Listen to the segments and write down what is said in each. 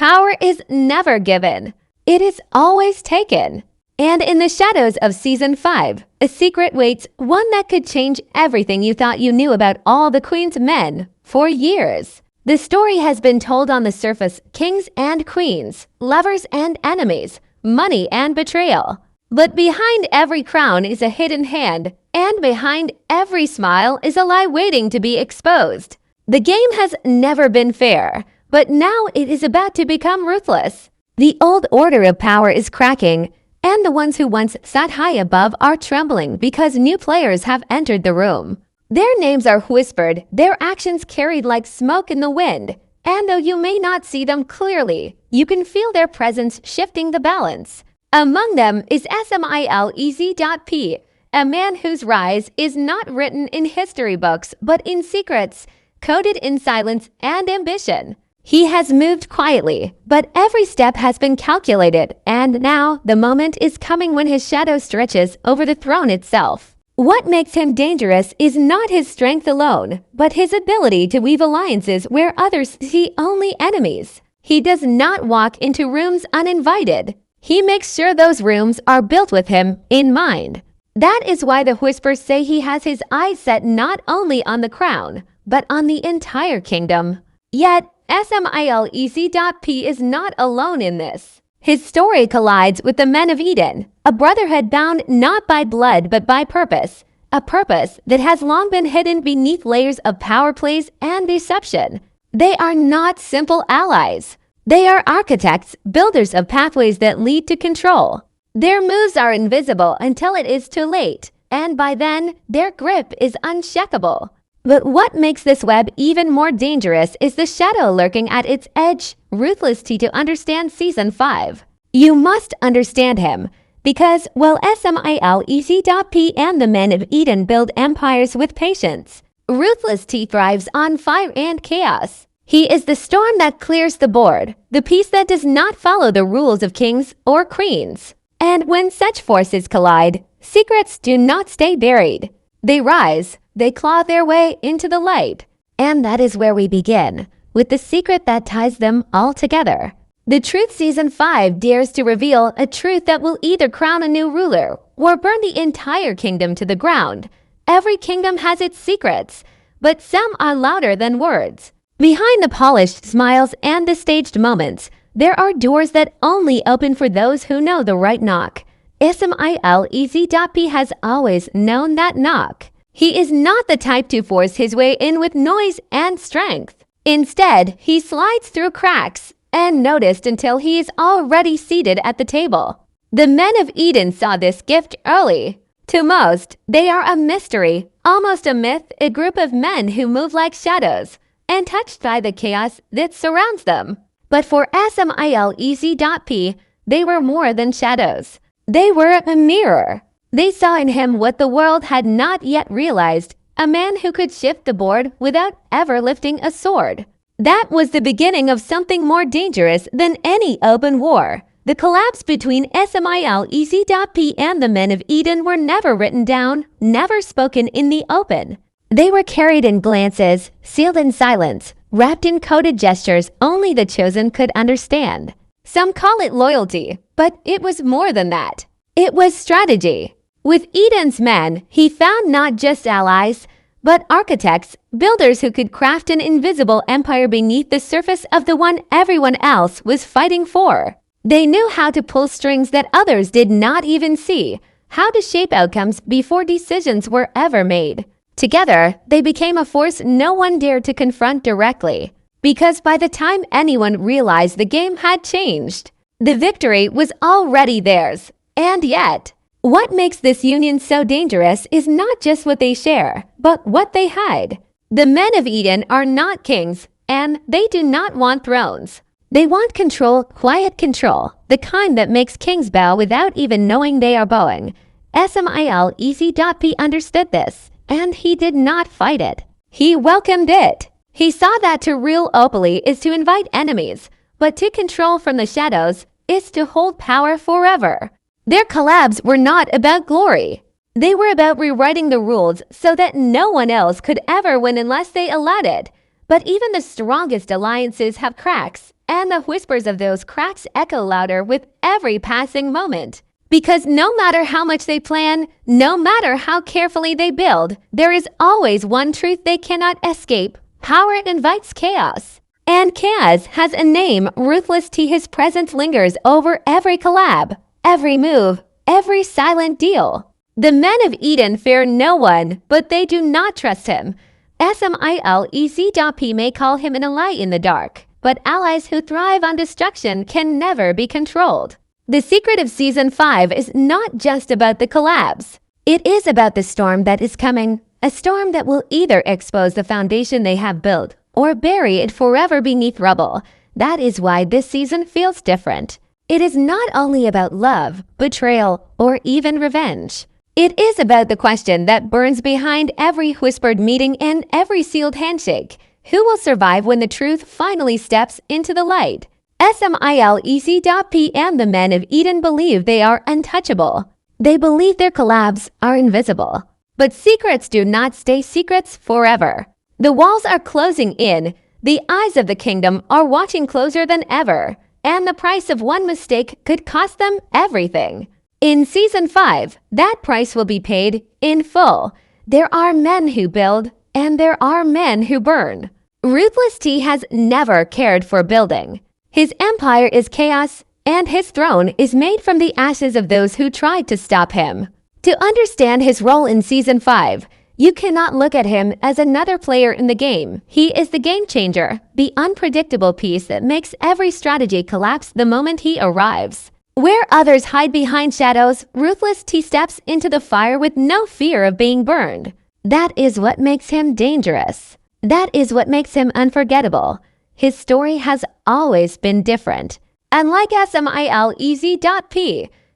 Power is never given. It is always taken. And in the shadows of Season 5, a secret waits, one that could change everything you thought you knew about all the Queen's men for years. The story has been told on the surface: kings and queens, lovers and enemies, money and betrayal. But behind every crown is a hidden hand, and behind every smile is a lie waiting to be exposed. The game has never been fair, but now it is about to become ruthless. The old order of power is cracking, and the ones who once sat high above are trembling because new players have entered the room. Their names are whispered, their actions carried like smoke in the wind, and though you may not see them clearly, you can feel their presence shifting the balance. Among them is Smilez.p, a man whose rise is not written in history books but in secrets, coded in silence and ambition. He has moved quietly, but every step has been calculated, and now the moment is coming when his shadow stretches over the throne itself. What makes him dangerous is not his strength alone, but his ability to weave alliances where others see only enemies. He does not walk into rooms uninvited. He makes sure those rooms are built with him in mind. That is why the whispers say he has his eyes set not only on the crown, but on the entire kingdom. Yet, Smilez.p is not alone in this. His story collides with the Men of Eden, a brotherhood bound not by blood but by purpose, a purpose that has long been hidden beneath layers of power plays and deception. They are not simple allies. They are architects, builders of pathways that lead to control. Their moves are invisible until it is too late, and by then, their grip is unshakable. But what makes this web even more dangerous is the shadow lurking at its edge. Ruthless T to understand Season 5. You must understand him, because while Smilez.p and the Men of Eden build empires with patience, Ruthless T thrives on fire and chaos. He is the storm that clears the board, the peace that does not follow the rules of kings or queens. And when such forces collide, secrets do not stay buried. They rise. They claw their way into the light. And that is where we begin, with the secret that ties them all together. The Truth Season 5 dares to reveal a truth that will either crown a new ruler or burn the entire kingdom to the ground. Every kingdom has its secrets, but some are louder than words. Behind the polished smiles and the staged moments, there are doors that only open for those who know the right knock. Smilez.p has always known that knock. He is not the type to force his way in with noise and strength. Instead, he slides through cracks and noticed until he is already seated at the table. The Men of Eden saw this gift early. To most, they are a mystery, almost a myth, a group of men who move like shadows, untouched by the chaos that surrounds them. But for Smilez.p, they were more than shadows. They were a mirror. They saw in him what the world had not yet realized, a man who could shift the board without ever lifting a sword. That was the beginning of something more dangerous than any open war. The collabs between Smilez.p and the Men of Eden were never written down, never spoken in the open. They were carried in glances, sealed in silence, wrapped in coded gestures only the chosen could understand. Some call it loyalty, but it was more than that. It was strategy. With Eden's men, he found not just allies, but architects, builders who could craft an invisible empire beneath the surface of the one everyone else was fighting for. They knew how to pull strings that others did not even see, how to shape outcomes before decisions were ever made. Together, they became a force no one dared to confront directly, because by the time anyone realized the game had changed, the victory was already theirs. And yet, what makes this union so dangerous is not just what they share, but what they hide. The Men of Eden are not kings, and they do not want thrones. They want control, quiet control, the kind that makes kings bow without even knowing they are bowing. Smilez.p understood this, and he did not fight it. He welcomed it. He saw that to rule openly is to invite enemies, but to control from the shadows is to hold power forever. Their collabs were not about glory. They were about rewriting the rules so that no one else could ever win unless they allowed it. But even the strongest alliances have cracks, and the whispers of those cracks echo louder with every passing moment. Because no matter how much they plan, no matter how carefully they build, there is always one truth they cannot escape. Power invites chaos. And chaos has a name. Ruthless T. His presence lingers over every collab, every move, every silent deal. The men of Eden fear no one, but they do not trust him. Smilez.p may call him an ally in the dark, but allies who thrive on destruction can never be controlled. The secret of Season 5 is not just about the collabs. It is about the storm that is coming, a storm that will either expose the foundation they have built or bury it forever beneath rubble. That is why this season feels different. It is not only about love, betrayal, or even revenge. It is about the question that burns behind every whispered meeting and every sealed handshake. Who will survive when the truth finally steps into the light? Smilez.p and the men of Eden believe they are untouchable. They believe their collabs are invisible. But secrets do not stay secrets forever. The walls are closing in. The eyes of the kingdom are watching closer than ever. And the price of one mistake could cost them everything. In Season 5, that price will be paid in full. There are men who build, and there are men who burn. Ruthless T has never cared for building. His empire is chaos, and his throne is made from the ashes of those who tried to stop him. To understand his role in Season 5, you cannot look at him as another player in the game. He is the game changer, the unpredictable piece that makes every strategy collapse the moment he arrives. Where others hide behind shadows, Ruthless T steps into the fire with no fear of being burned. That is what makes him dangerous. That is what makes him unforgettable. His story has always been different. Unlike Smilez.p,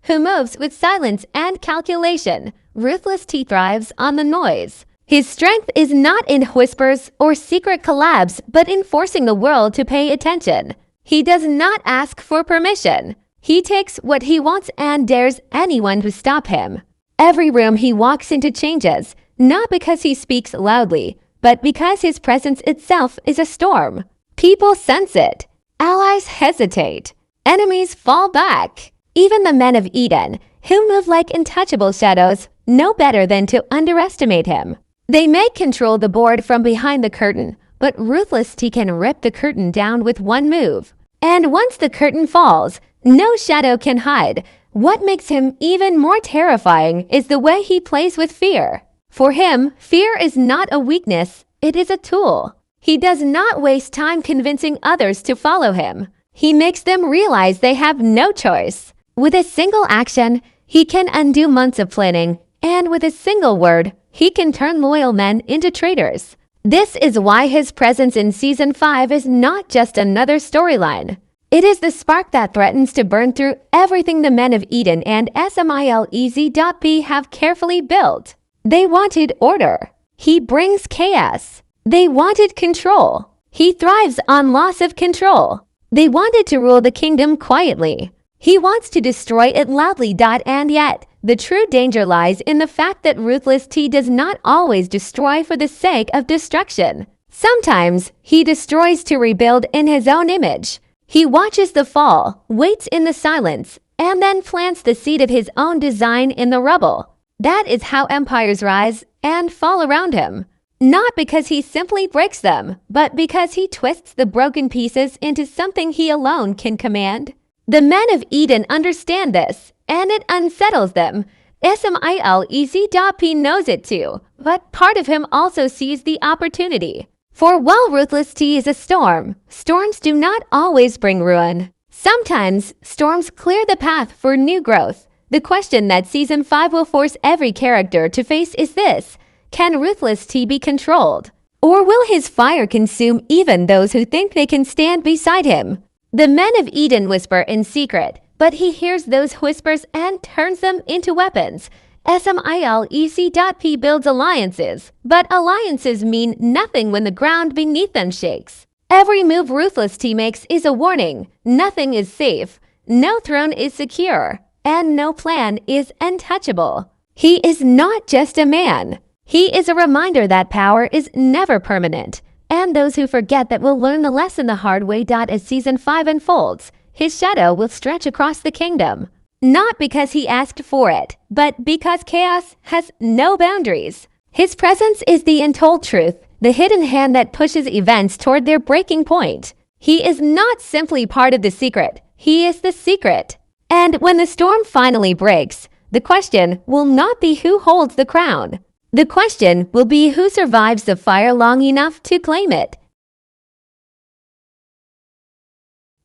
who moves with silence and calculation, Ruthless T thrives on the noise. His strength is not in whispers or secret collabs, but in forcing the world to pay attention. He does not ask for permission. He takes what he wants and dares anyone to stop him. Every room he walks into changes, not because he speaks loudly, but because his presence itself is a storm. People sense it. Allies hesitate. Enemies fall back. Even the men of Eden, who move like untouchable shadows, know better than to underestimate him. They may control the board from behind the curtain, but Ruthless T can rip the curtain down with one move. And once the curtain falls, no shadow can hide. What makes him even more terrifying is the way he plays with fear. For him, fear is not a weakness, it is a tool. He does not waste time convincing others to follow him. He makes them realize they have no choice. With a single action, he can undo months of planning, and with a single word, he can turn loyal men into traitors. This is why his presence in Season 5 is not just another storyline. It is the spark that threatens to burn through everything the men of Eden and Smilez.p have carefully built. They wanted order. He brings chaos. They wanted control. He thrives on loss of control. They wanted to rule the kingdom quietly. He wants to destroy it loudly. And yet, the true danger lies in the fact that Ruthless T does not always destroy for the sake of destruction. Sometimes, he destroys to rebuild in his own image. He watches the fall, waits in the silence, and then plants the seed of his own design in the rubble. That is how empires rise and fall around him. Not because he simply breaks them, but because he twists the broken pieces into something he alone can command. The men of Eden understand this, and it unsettles them. Smilez.p knows it too, but part of him also sees the opportunity. For while Ruthless T is a storm, storms do not always bring ruin. Sometimes, storms clear the path for new growth. The question that Season 5 will force every character to face is this: can Ruthless T be controlled? Or will his fire consume even those who think they can stand beside him? The men of Eden whisper in secret, but he hears those whispers and turns them into weapons. Smilez.p builds alliances, but alliances mean nothing when the ground beneath them shakes. Every move Ruthless T makes is a warning. Nothing is safe, no throne is secure, and no plan is untouchable. He is not just a man. He is a reminder that power is never permanent. and those who forget that will learn the lesson the hard way. As Season 5 unfolds, his shadow will stretch across the kingdom. Not because he asked for it, but because chaos has no boundaries. His presence is the untold truth, the hidden hand that pushes events toward their breaking point. He is not simply part of the secret, he is the secret. And when the storm finally breaks, the question will not be who holds the crown. The question will be who survives the fire long enough to claim it.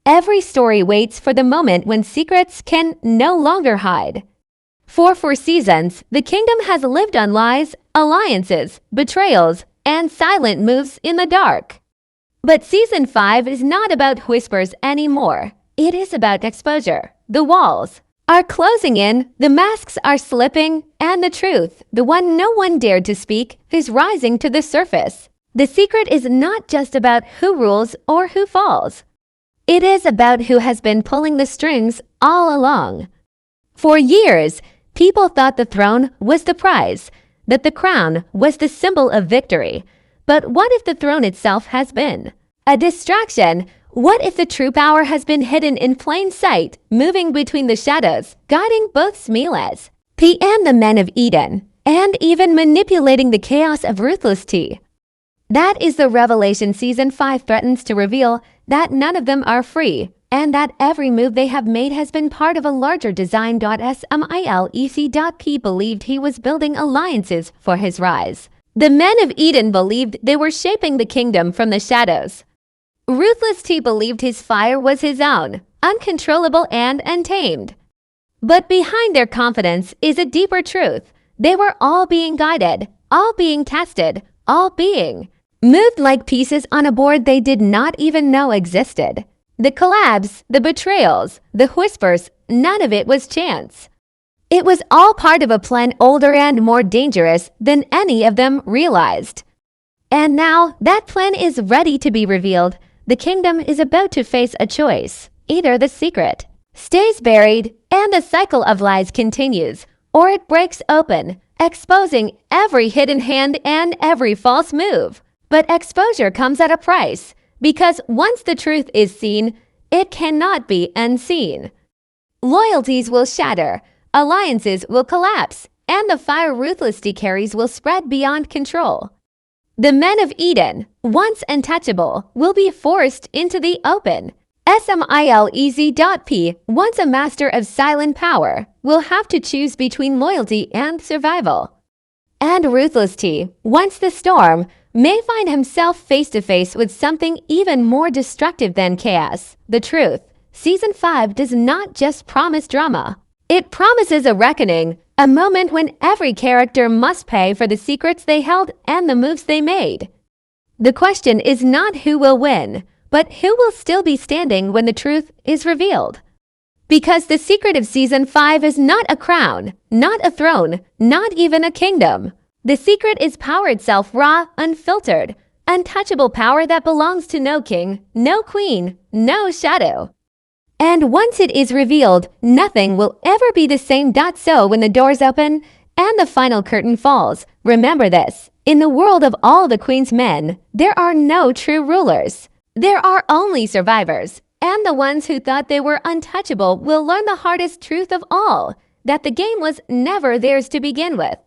Every story waits for the moment when secrets can no longer hide. For seasons, the kingdom has lived on lies, alliances, betrayals, and silent moves in the dark. But Season 5 is not about whispers anymore. It is about exposure. The walls are closing in, the masks are slipping, and the truth, the one no one dared to speak, is rising to the surface. The secret is not just about who rules or who falls. It is about who has been pulling the strings all along. For years, people thought the throne was the prize, that the crown was the symbol of victory. But what if the throne itself has been a distraction? What if the true power has been hidden in plain sight, moving between the shadows, guiding both Smilez.p and the men of Eden, and even manipulating the chaos of Ruthless T? That is the revelation Season 5 threatens to reveal, that none of them are free, and that every move they have made has been part of a larger design. Smilez.p believed he was building alliances for his rise. The men of Eden believed they were shaping the kingdom from the shadows. Ruthless T believed his fire was his own, uncontrollable and untamed. But behind their confidence is a deeper truth. They were all being guided, all being tested, all being moved like pieces on a board they did not even know existed. The collabs, the betrayals, the whispers, none of it was chance. It was all part of a plan older and more dangerous than any of them realized. And now that plan is ready to be revealed. The kingdom is about to face a choice. Either the secret stays buried and the cycle of lies continues, or it breaks open, exposing every hidden hand and every false move. But exposure comes at a price, because once the truth is seen, it cannot be unseen. Loyalties will shatter, alliances will collapse, and the fire Ruthless T carries will spread beyond control. The men of Eden, once untouchable, will be forced into the open. Smilez.p, once a master of silent power, will have to choose between loyalty and survival. And Ruthless T, once the storm, may find himself face to face with something even more destructive than chaos. The truth, Season 5 does not just promise drama. It promises a reckoning, a moment when every character must pay for the secrets they held and the moves they made. The question is not who will win, but who will still be standing when the truth is revealed. Because the secret of Season 5 is not a crown, not a throne, not even a kingdom. The secret is power itself, raw, unfiltered, untouchable power that belongs to no king, no queen, no shadow. And once it is revealed, nothing will ever be the same. So when the doors open and the final curtain falls, remember this: in the world of all the Queen's men, there are no true rulers. There are only survivors, and the ones who thought they were untouchable will learn the hardest truth of all, that the game was never theirs to begin with.